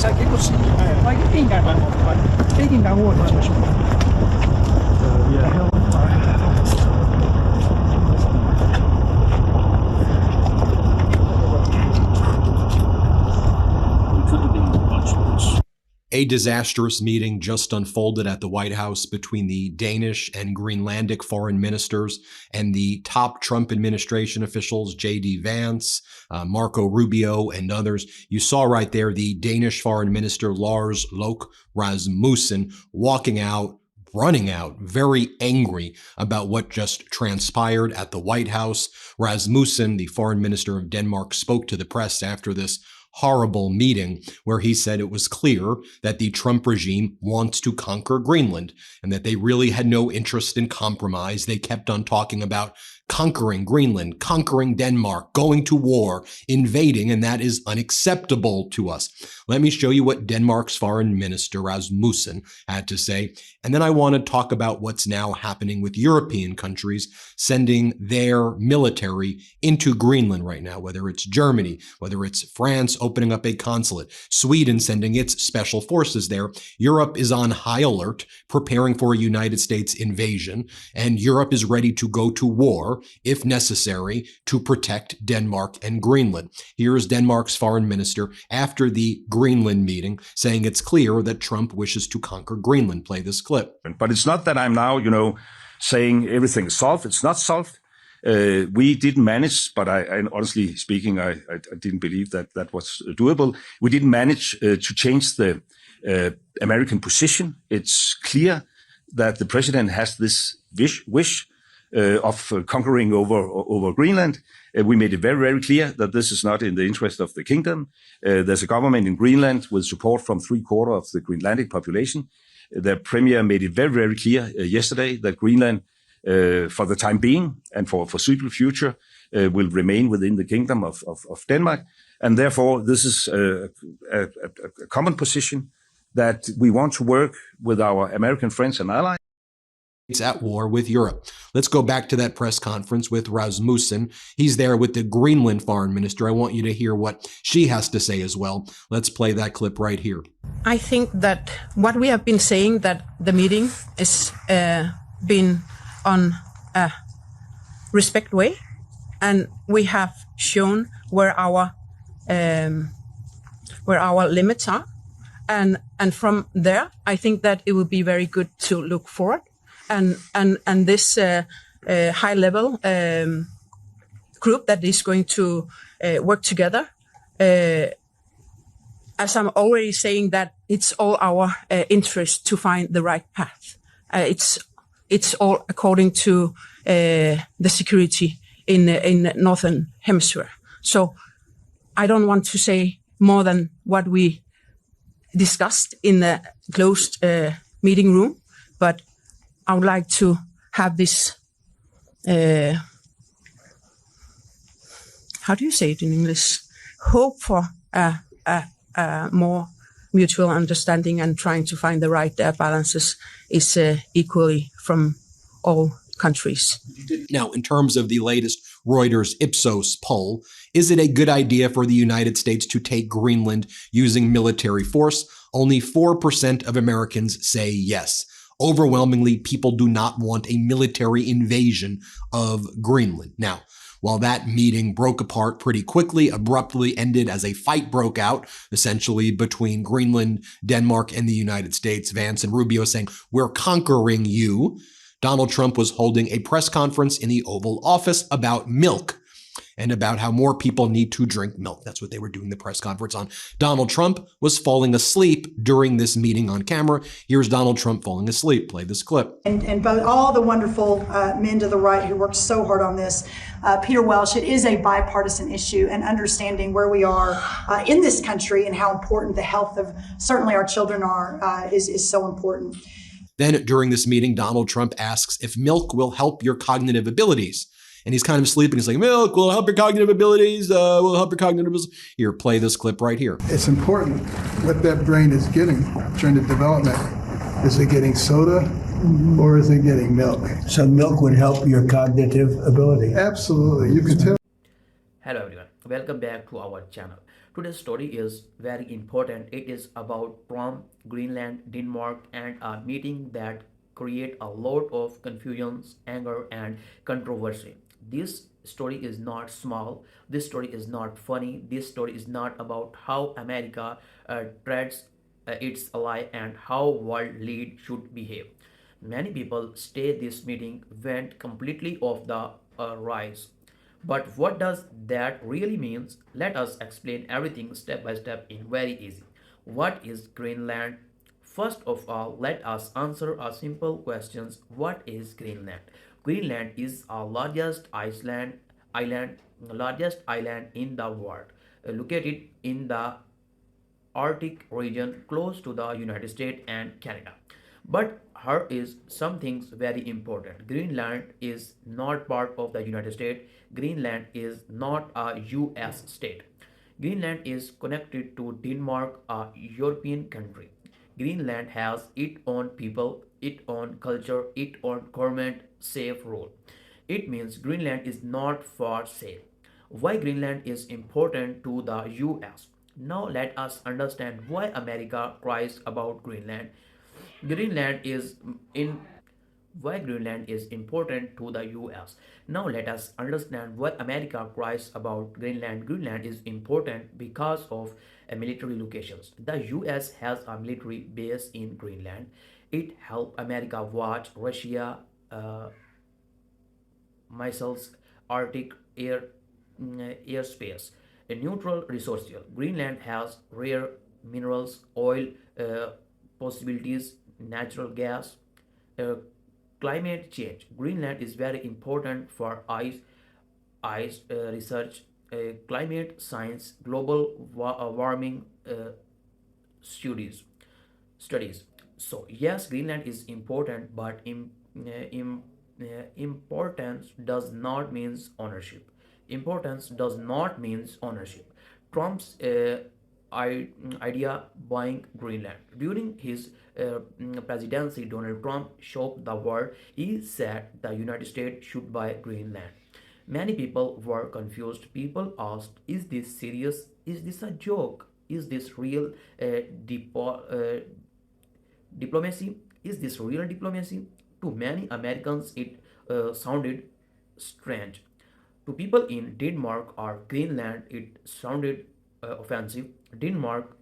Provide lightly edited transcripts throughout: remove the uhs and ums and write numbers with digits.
Altså, jeg kan ikke sige, der er ikke én gang, der er ikke engang ord i diskussionen. Vi er herovre. A disastrous meeting just unfolded at the White House between the Danish and Greenlandic foreign ministers and the top Trump administration officials, J.D. Vance, Marco Rubio, and others. You saw right there the Danish foreign minister, Lars Løkke Rasmussen, walking out, running out, very angry about what just transpired at the White House. Rasmussen, the foreign minister of Denmark, spoke to the press after this horrible meeting where he said it was clear that the Trump regime wants to conquer Greenland and that they really had no interest in compromise. They kept on talking about conquering Greenland, conquering Denmark, going to war, invading, and that is unacceptable to us. Let me show you what Denmark's foreign minister Rasmussen had to say. And then I want to talk about what's now happening with European countries sending their military into Greenland right now, whether it's Germany, whether it's France opening up a consulate, Sweden sending its special forces there. Europe is on high alert, preparing for a United States invasion, and Europe is ready to go to war, if necessary, to protect Denmark and Greenland. Here's Denmark's foreign minister after the Greenland meeting saying it's clear that Trump wishes to conquer Greenland. Play this clip. But it's not that I'm now, saying everything is solved. It's not solved. We didn't manage, but I honestly speaking, I didn't believe that was doable. We didn't manage to change the American position. It's clear that the president has this wish of conquering over Greenland. We made it very, very clear that this is not in the interest of the kingdom. There's a government in Greenland with support from 3/4 of the Greenlandic population. The premier made it very, very clear yesterday that Greenland, for the time being and for foreseeable future, will remain within the kingdom of Denmark. And therefore, this is a common position that we want to work with our American friends and allies. It's at war with Europe. Let's go back to that press conference with Rasmussen. He's there with the Greenland foreign minister. I want you to hear what she has to say as well. Let's play that clip right here. I think that what we have been saying, that the meeting is been on a respect way, and we have shown where our limits are, and from there, I think that it would be very good to look forward. And this high level group that is going to work together, as I'm already saying, that it's all our interest to find the right path. It's all according to the security in the Northern Hemisphere. So I don't want to say more than what we discussed in the closed meeting room, but I would like to have this, how do you say it in English? Hope for a more mutual understanding and trying to find the right balances is equally from all countries. Now, in terms of the latest Reuters Ipsos poll, is it a good idea for the United States to take Greenland using military force? Only 4% of Americans say yes. Overwhelmingly, people do not want a military invasion of Greenland. Now, while that meeting broke apart pretty quickly, abruptly ended as a fight broke out, essentially between Greenland, Denmark, and the United States, Vance and Rubio saying, "We're conquering you." Donald Trump was holding a press conference in the Oval Office about milk and about how more people need to drink milk. That's what they were doing the press conference on. Donald Trump was falling asleep during this meeting on camera. Here's Donald Trump falling asleep. Play this clip. And both all the wonderful men to the right who worked so hard on this, Peter Welsh, it is a bipartisan issue, and understanding where we are in this country and how important the health of certainly our children is so important. Then during this meeting, Donald Trump asks if milk will help your cognitive abilities. And he's kind of sleeping. He's like, milk will help your cognitive abilities, will help your cognitive abilities. Here, play this clip right here. It's important what that brain is getting during the development. Is it getting soda or is it getting milk? So milk would help your cognitive ability? Absolutely. You can tell. Hello everyone. welcome back to our channel. Today's story is very important. It is about from Greenland, Denmark, and a meeting that create a lot of confusion, anger, and controversy. This story is not small. This story is not funny. This story is not about how America treats its ally and how world lead should behave. Many people say this meeting went completely off the rise. But what does that really mean? Let us explain everything step by step in very easy. What is Greenland? First of all, let us answer a simple questions. What is Greenland? Greenland is our largest island in the world, located in the Arctic region close to the United States and Canada. But here is something very important. Greenland is not part of the United States. Greenland is not a US state. Greenland is connected to Denmark, a European country. Greenland has its own people, its own culture, its own government safe rule. It means Greenland is not for sale. Why Greenland is important to the US? Now let us understand why America cries about Greenland. Greenland is in why Greenland is important to the US. Now let us understand why America cries about Greenland. Greenland is important because of military locations. The US has a military base in Greenland. It helped America watch Russia missiles, Arctic airspace. A neutral resource. Greenland has rare minerals, oil possibilities, natural gas, uh, climate change. Greenland is very important for ice research, climate science, global warming studies. Studies. So yes, Greenland is important, but importance does not means ownership. Importance does not means ownership. Trump's idea buying Greenland. During his presidency, Donald Trump shocked the world. He said the United States should buy Greenland. Many people were confused. People asked, is this serious? Is this a joke? Is this real diplomacy? Is this real diplomacy? To many Americans, it sounded strange. To people in Denmark or Greenland, it sounded offensive. Denmark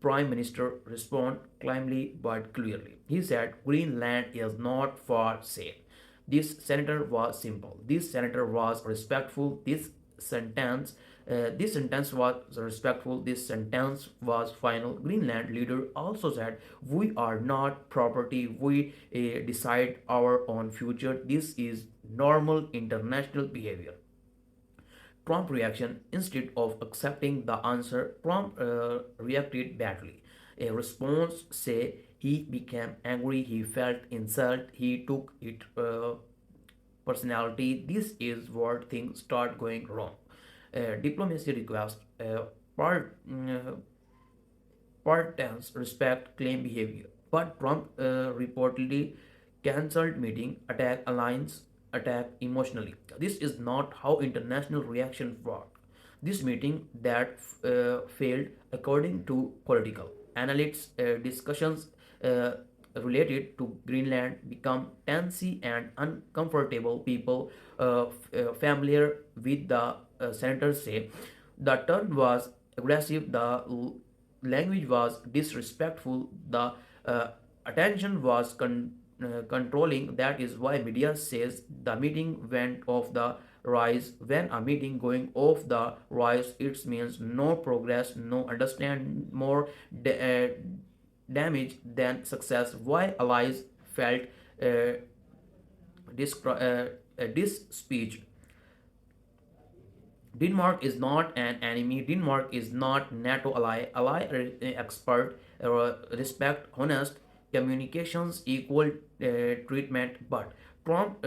Prime Minister responded calmly but clearly. He said Greenland is not for sale. This senator was simple. This senator was respectful. This sentence was respectful. This sentence was final. Greenland leader also said, "We are not property. We decide our own future. This is normal international behavior." Trump reaction: instead of accepting the answer, Trump reacted badly. A response say he became angry. He felt insult. He took it personality. This is where things start going wrong. Diplomacy request partners respect claim behavior, but Trump reportedly cancelled meeting, attack alliance, attack emotionally. This is not how international reaction work. This meeting that failed, according to political analysts, discussions related to Greenland become tensy and uncomfortable. People familiar with the senators say the tone was aggressive, the language was disrespectful, the attention was controlling. That is why media says the meeting went off the rise. When a meeting going off the rise, it means no progress, no understand, more damage than success. Why allies felt this speech. Denmark is not an enemy. Denmark is not NATO ally. Expert respect, honest communications, equal treatment. But Trump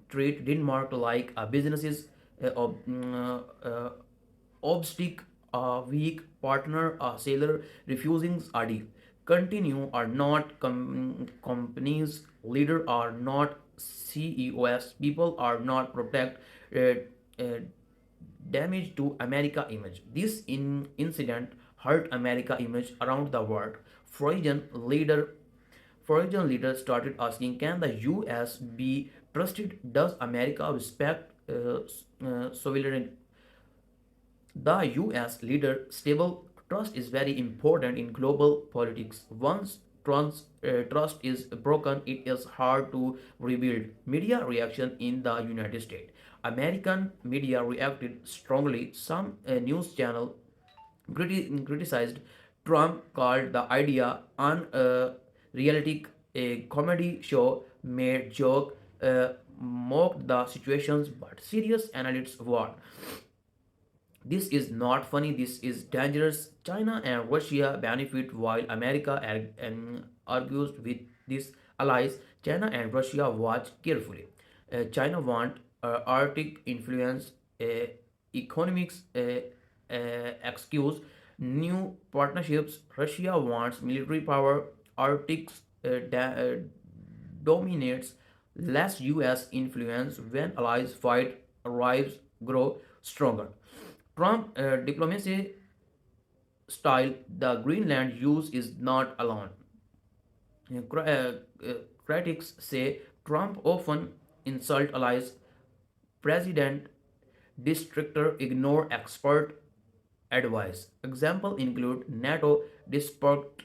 treat Denmark like a businesses obstacle, a weak partner, a seller refusing a deal. Continue are not companies, leader are not CEOs, people are not protect uh, damage to America image. This incident hurt America image around the world. Foreign leader Foreign leaders started asking, can the US be trusted? Does America respect sovereignty? The US leader stable trust is very important in global politics. Once trust is broken, it is hard to rebuild. Media reaction in the United States. American media reacted strongly. Some news channel criticized Trump, called the idea unrealistic. A comedy show made joke, mocked the situations, but serious analysts warned. This is not funny, this is dangerous. China and Russia benefit while America argues with these allies. China and Russia watch carefully. China want Arctic influence, economics excuse, new partnerships. Russia wants military power. Arctic dominates, less US influence. When allies fight, arrives grow stronger. Trump diplomacy style, the Greenland use is not alone. Critics say Trump often insult allies. President Districtor ignore expert advice. Example include NATO dispute,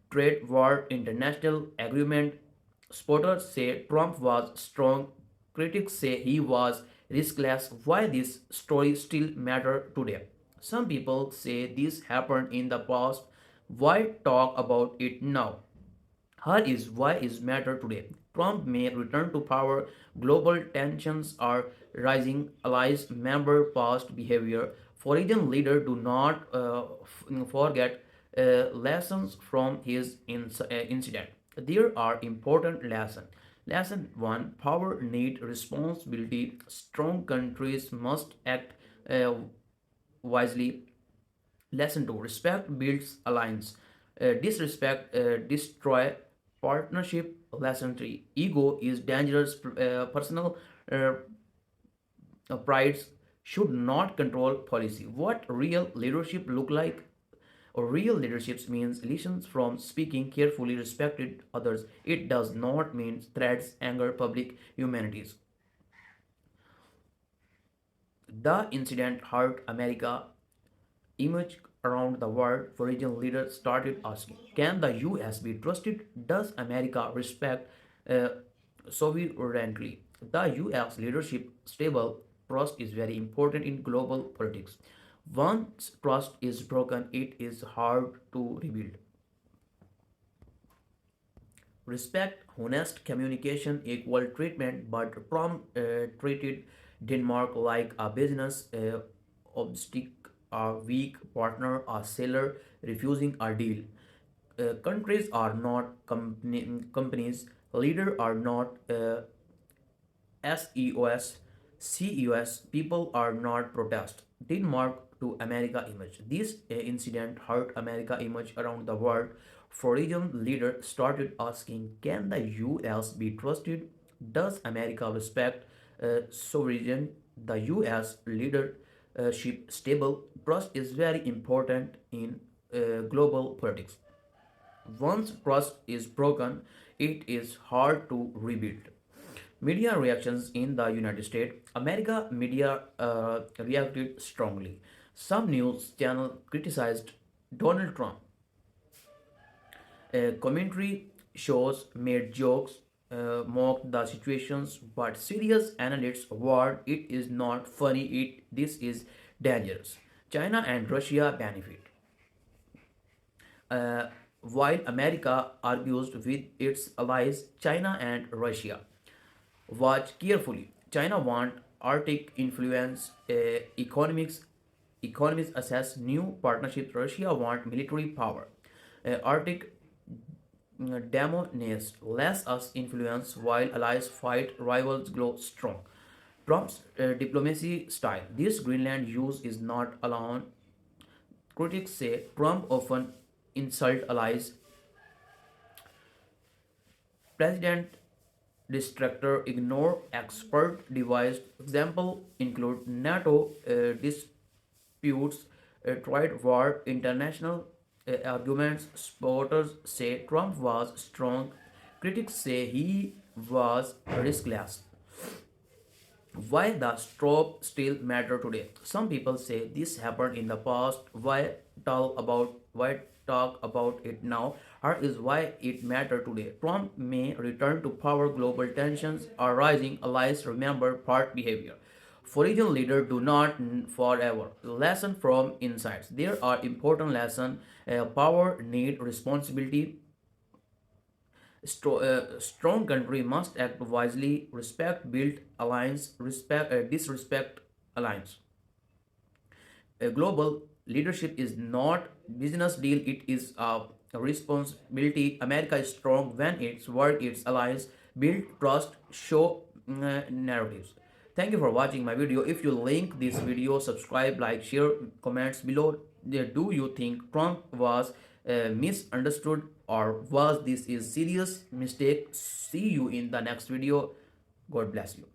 trade war, international agreement. Supporters say Trump was strong. Critics say he was riskless. Why this story still matter today? Some people say this happened in the past. Why talk about it now? Here is why is matter today. Trump may return to power. Global tensions are rising. Allies member past behavior. Foreign leader do not forget lessons from his incident. There are important lessons. Lesson 1: Power need responsibility. Strong countries must act uh, wisely. Lesson 2: Respect builds alliance. Disrespect destroy partnership. Lesson 3: Ego is dangerous. Personal uh, prides should not control policy. What real leadership look like? Or real leadership means listens from speaking carefully, respected others. It does not mean threats, anger, public humanities. The incident hurt America image around the world. Foreign leaders started asking, can the US be trusted? Does America respect uh, sovereignty? The US leadership stable trust is very important in global politics. Once trust is broken, it is hard to rebuild. Respect, honest communication, equal treatment, but Trump treated Denmark like a business obstacle, a weak partner, a seller refusing a deal. Countries are not companies, leaders are not SEOS, CEOS, people are not protest. Denmark to America image. This incident hurt America image around the world. Foreign leaders started asking, can the US be trusted? Does America respect sovereignty? The US leadership stable trust is very important in global politics. Once trust is broken, it is hard to rebuild. Media reactions in the United States. America media reacted strongly. Some news channel criticized Donald Trump. Commentary shows made jokes, mocked the situations, but serious analysts warned it is not funny. This is dangerous. China and Russia benefit. Uh, while America argues with its allies, China and Russia. Watch carefully. China want Arctic influence, economics assess new partnerships. Russia want military power. Arctic dominates, less us influence while allies fight, rivals grow strong. Trump's diplomacy style. This Greenland use is not alone. Critics say Trump often insult allies. President distractor ignore expert devised example include NATO disputes, trade war, international arguments. Supporters say Trump was strong. Critics say he was riskless. Why the strobe still matter today? Some people say this happened in the past. Why talk about it now? Here is why it matter today. Trump may return to power. Global tensions are rising. Allies remember part behavior. Foreign leaders do not forever. Lesson from insights. There are important lessons. Power need responsibility. Strong country must act wisely, respect build alliance, disrespect alliance. A global leadership is not business deal; it is a responsibility. America is strong when it's work its alliance, build trust, show narratives. Thank you for watching my video. If you like this video, subscribe, like, share, comments below. Do you think Trump was misunderstood or was this is serious mistake? See you in the next video. God bless you.